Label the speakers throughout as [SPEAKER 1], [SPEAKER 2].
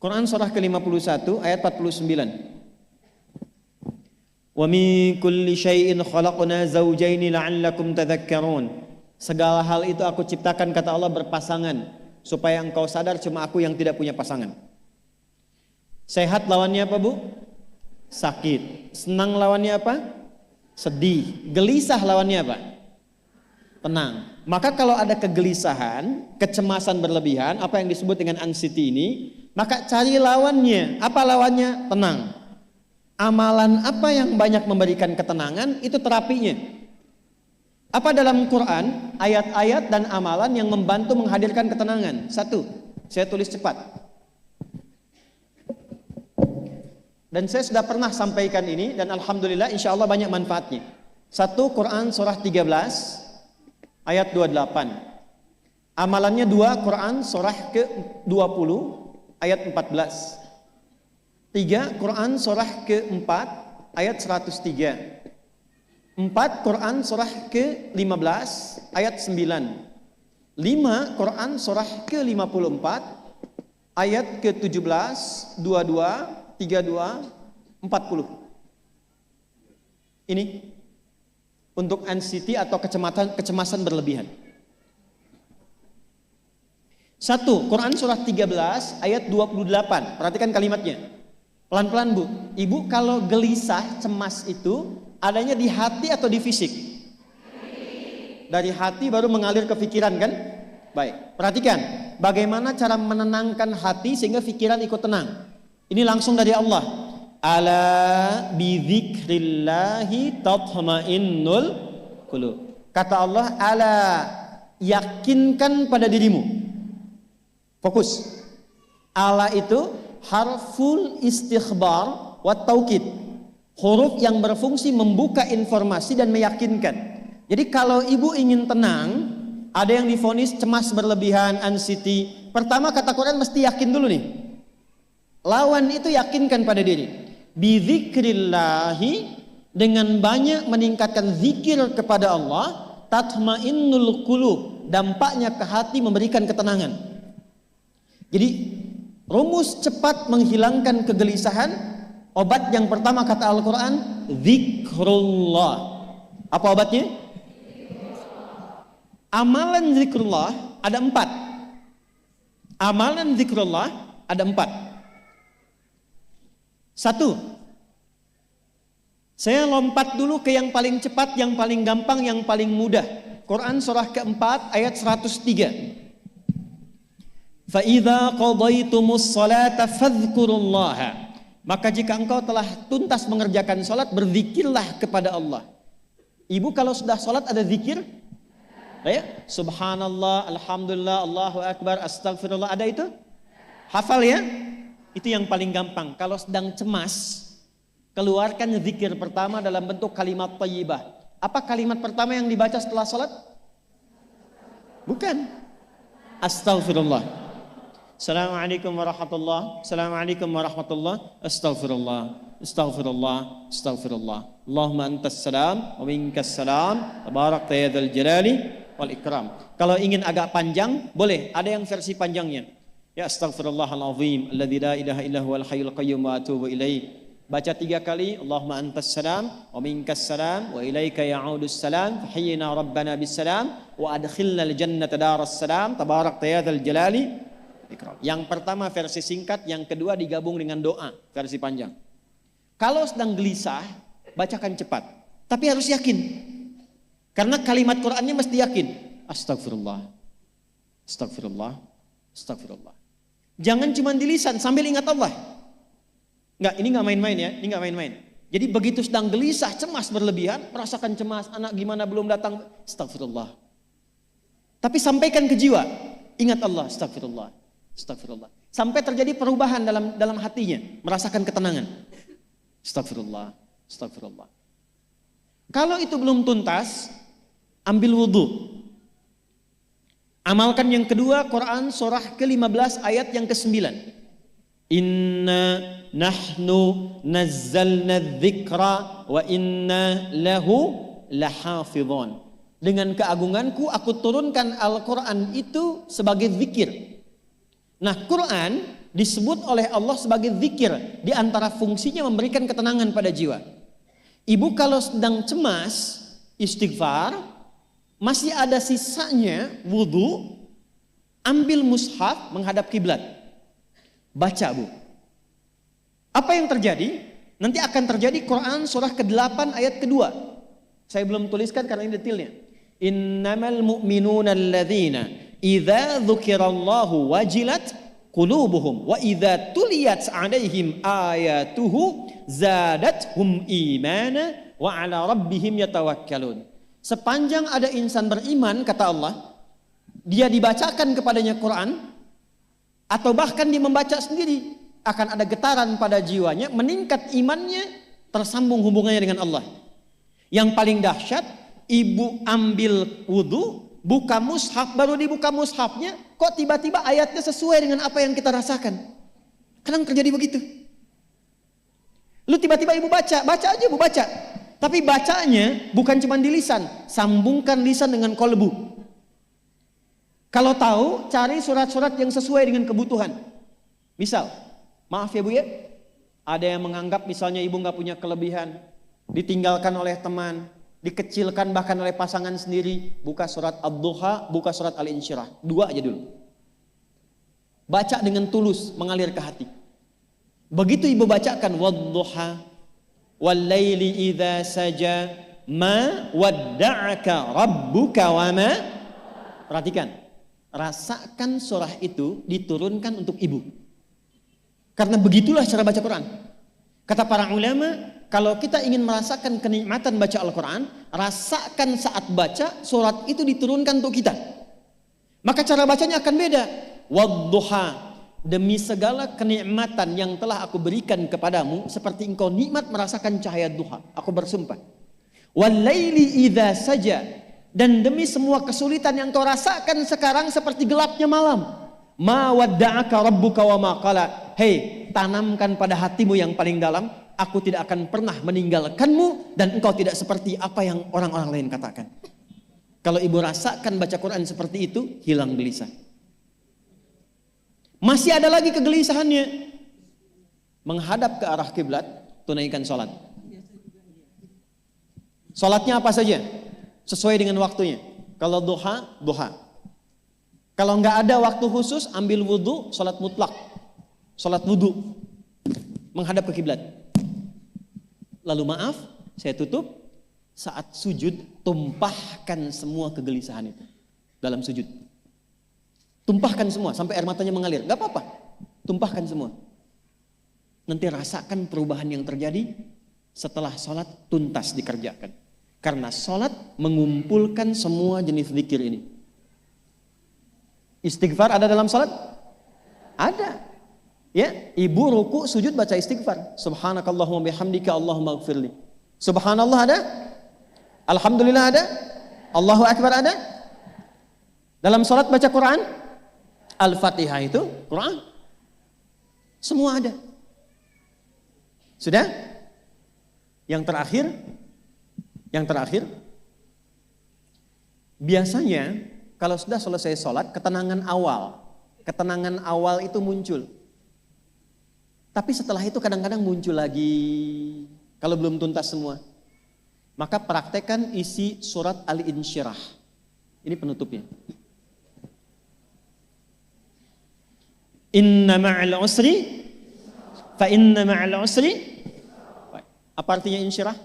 [SPEAKER 1] Quran surah ke-51 ayat 49. Wa min kulli syai'in khalaqna zawjaini la'allakum tadhakkarun. Segala hal itu aku ciptakan, kata Allah, berpasangan, supaya engkau sadar cuma aku yang tidak punya pasangan. Sehat lawannya apa, Bu? Sakit. Senang lawannya apa? Sedih. Gelisah lawannya apa? Tenang. Maka kalau ada kegelisahan, kecemasan berlebihan, apa yang disebut dengan anxiety ini, maka cari lawannya. Apa lawannya? Tenang. Amalan apa yang banyak memberikan ketenangan, itu terapinya. Apa dalam Quran ayat-ayat dan amalan yang membantu menghadirkan ketenangan? Satu, saya tulis cepat. Dan saya sudah pernah sampaikan ini dan alhamdulillah insya Allah banyak manfaatnya. Satu, Quran surah 13 ayat 28. Amalannya dua, Quran surah ke-20 ayat 14. Tiga, Quran surah ke-4 ayat 103. 4, Quran surah ke-15 ayat 9. 5, Quran surah ke-54 ayat ke-17, 22, 32, 40. Ini untuk anxiety atau kecemasan berlebihan. 1, Quran surah 13 ayat 28. Perhatikan kalimatnya. Pelan-pelan, Bu. Ibu kalau gelisah, cemas itu adanya di hati atau di fisik? Dari hati baru mengalir ke pikiran, kan? Baik, perhatikan bagaimana cara menenangkan hati sehingga pikiran ikut tenang. Ini langsung dari Allah. Ala bidzikrillahi tatma'innul qulub. Kata Allah, ala, yakinkan pada dirimu. Fokus. Ala itu harful istikhbar wa taukid. Huruf yang berfungsi membuka informasi dan meyakinkan. Jadi kalau ibu ingin tenang, ada yang divonis cemas berlebihan, anxiety. Pertama kata Quran mesti yakin dulu nih. Lawan itu yakinkan pada diri. Bidzikrillahi, dengan banyak meningkatkan zikir kepada Allah, tatmainnul qulub, dampaknya ke hati memberikan ketenangan. Jadi rumus cepat menghilangkan kegelisahan, obat yang pertama kata Al-Quran, zikrullah. Apa obatnya? Amalan zikrullah ada 4. Amalan zikrullah ada 4. 1, saya lompat dulu ke yang paling cepat, yang paling gampang, yang paling mudah. Quran surah ke-4 ayat 103. فَإِذَا قَضَيْتُمُ الصَّلَاةَ فَاذْكُرُوا اللَّهَ. Maka jika engkau telah tuntas mengerjakan salat, berzikirlah kepada Allah. Ibu kalau sudah salat ada zikir? Ya? Subhanallah, alhamdulillah, Allahu akbar, astagfirullah, ada itu? Hafal ya? Itu yang paling gampang. Kalau sedang cemas, keluarkan zikir pertama dalam bentuk kalimat thayyibah. Apa kalimat pertama yang dibaca setelah salat? Bukan. Astagfirullah. Assalamualaikum warahmatullah. Assalamualaikum warahmatullah. Astaghfirullah. Astaghfirullah. Astaghfirullah. Allahumma antas salam wa minkas salam. Tabarakta ya dzal jalali wal ikram. Kalau ingin agak panjang, boleh. Ada yang versi panjangnya. Ya astaghfirullahalazim alladzi la ilaha illa huwal hayyul qayyum wa atubu ilaih. Baca 3 kali. Allahumma antas salam wa minkas salam wa ilaika ya'udus salam. Fahayyina rabbana bis salam wa adkhilna al jannata daras salam. Tabarakta ya dzal jalali. Yang pertama versi singkat, yang kedua digabung dengan doa versi panjang. Kalau sedang gelisah, bacakan cepat, tapi harus yakin. Karena kalimat Qur'annya mesti yakin. Astagfirullah, astagfirullah, astagfirullah. Jangan cuma di lisan sambil ingat Allah. Enggak, ini enggak main-main ya, ini enggak main-main. Jadi begitu sedang gelisah, cemas berlebihan, merasakan cemas, anak gimana belum datang, astagfirullah. Tapi sampaikan ke jiwa, ingat Allah, astagfirullah. Astagfirullah. Sampai terjadi perubahan dalam hatinya, merasakan ketenangan. Astagfirullah, astagfirullah. Kalau itu belum tuntas, ambil wudhu. Amalkan yang kedua, Quran surah ke-15 ayat yang ke-9. Inna nahnu nazzalna dzikra wa inna lahu lahafidhun. Dengan keagunganku aku turunkan Al-Quran itu sebagai zikir. Nah, Quran disebut oleh Allah sebagai zikir, di antara fungsinya memberikan ketenangan pada jiwa. Ibu kalau sedang cemas, istighfar, masih ada sisanya wudu, ambil mushaf menghadap kiblat. Baca, Bu. Apa yang terjadi? Nanti akan terjadi Quran surah ke-8 ayat kedua. Saya belum tuliskan karena ini detailnya. Innamal mu'minuna alladzina idza dzukirallahu wajilat qulubuhum wa idza tuliyat 'alaihim ayatuhu zadathum imana wa 'ala rabbihim yatawakkalun. Sepanjang ada insan beriman, kata Allah, dia dibacakan kepadanya Quran atau bahkan dia membaca sendiri, akan ada getaran pada jiwanya, meningkat imannya, tersambung hubungannya dengan Allah. Yang paling dahsyat, ibu ambil wudu, buka mushaf, baru dibuka mushafnya, kok tiba-tiba ayatnya sesuai dengan apa yang kita rasakan. Kadang terjadi begitu. Lu tiba-tiba ibu baca aja ibu baca. Tapi bacanya bukan cuma di lisan, sambungkan lisan dengan kolbu. Kalau tahu, cari surat-surat yang sesuai dengan kebutuhan. Misal, maaf ya Bu ya, ada yang menganggap misalnya ibu nggak punya kelebihan, ditinggalkan oleh teman, dikecilkan bahkan oleh pasangan sendiri, buka surat Ad-Duha, buka surat Al-Insyirah, 2 aja dulu. Baca dengan tulus, mengalir ke hati. Begitu ibu bacakan Wad-Duha, Wal-Laili idza saja, ma wadda'aka rabbuka wa ma. Perhatikan, rasakan surah itu diturunkan untuk ibu. Karena begitulah cara baca Quran. Kata para ulama, kalau kita ingin merasakan kenikmatan baca Al-Quran, rasakan saat baca surat itu diturunkan untuk kita. Maka cara bacanya akan beda. Wadduha, demi segala kenikmatan yang telah aku berikan kepadamu, seperti engkau nikmat merasakan cahaya duha, aku bersumpah. Wal-laili idza saja, dan demi semua kesulitan yang kau rasakan sekarang seperti gelapnya malam. Ma wadda'aka rabbuka wa ma qala. Hei, tanamkan pada hatimu yang paling dalam, aku tidak akan pernah meninggalkanmu dan engkau tidak seperti apa yang orang-orang lain katakan. Kalau ibu rasakan baca Quran seperti itu, hilang gelisah. Masih ada lagi kegelisahannya, menghadap ke arah kiblat, tunaikan sholat. Sholatnya apa saja? Sesuai dengan waktunya. Kalau duha, duha. Kalau nggak ada waktu khusus, ambil wudhu, sholat mutlak. Sholat wudhu, menghadap ke kiblat. Lalu maaf, saya tutup, saat sujud, tumpahkan semua kegelisahan itu dalam sujud. Tumpahkan semua, sampai air matanya mengalir. Gak apa-apa, tumpahkan semua. Nanti rasakan perubahan yang terjadi setelah sholat tuntas dikerjakan. Karena sholat mengumpulkan semua jenis zikir ini. Istighfar ada dalam sholat? Ada. Ya, ibu ruku sujud baca istighfar. Subhanakallahumma bihamdika Allahumma ighfirli. Subhanallah ada? Alhamdulillah ada? Allahu Akbar ada? Dalam sholat baca Quran? Al-Fatihah itu Quran. Semua ada. Sudah? Yang terakhir, biasanya kalau sudah selesai sholat, ketenangan awal itu muncul. Tapi setelah itu kadang-kadang muncul lagi, kalau belum tuntas semua. Maka praktekkan isi surat Al-Insyirah. Ini penutupnya. Inna ma'al usri fa inna ma'al usri. Apa artinya insyirah?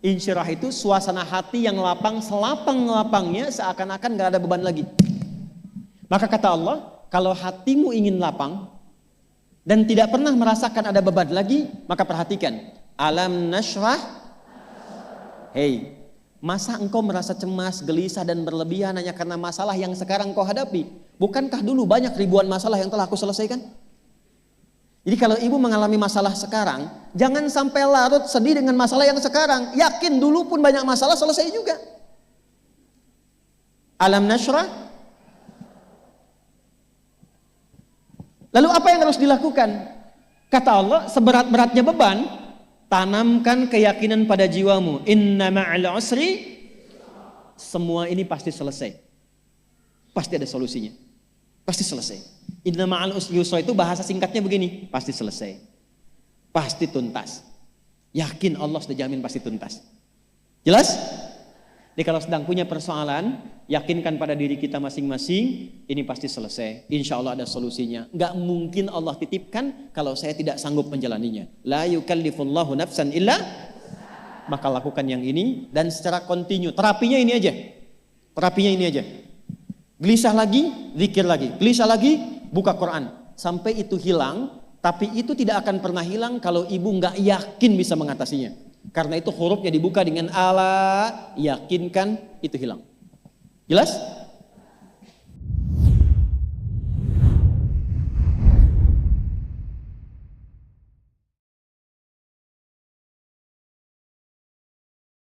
[SPEAKER 1] Insyirah itu suasana hati yang lapang, selapang-lapangnya seakan-akan gak ada beban lagi. Maka kata Allah, kalau hatimu ingin lapang dan tidak pernah merasakan ada beban lagi, maka perhatikan. Alam nashrah. Hei, masa engkau merasa cemas, gelisah dan berlebihan hanya karena masalah yang sekarang kau hadapi? Bukankah dulu banyak ribuan masalah yang telah aku selesaikan? Jadi kalau ibu mengalami masalah sekarang, jangan sampai larut sedih dengan masalah yang sekarang. Yakin dulu pun banyak masalah selesai juga. Alam nashrah. Lalu apa yang harus dilakukan? Kata Allah, seberat-beratnya beban, tanamkan keyakinan pada jiwamu. Inna ma'al usri. Semua ini pasti selesai. Pasti ada solusinya. Pasti selesai. Inna ma'al usri yusra itu bahasa singkatnya begini, pasti selesai. Pasti tuntas. Yakin Allah sudah jamin pasti tuntas. Jelas? Jadi kalau sedang punya persoalan, yakinkan pada diri kita masing-masing, ini pasti selesai. Insya Allah ada solusinya. Gak mungkin Allah titipkan kalau saya tidak sanggup menjalaninya. La yukallifullahu nafsan illa, maka lakukan yang ini dan secara kontinu. Terapinya ini aja. Terapinya ini aja. Gelisah lagi, zikir lagi. Gelisah lagi, buka Quran. Sampai itu hilang, tapi itu tidak akan pernah hilang kalau ibu gak yakin bisa mengatasinya. Karena itu hurufnya dibuka dengan ala, yakinkan, itu hilang. Jelas?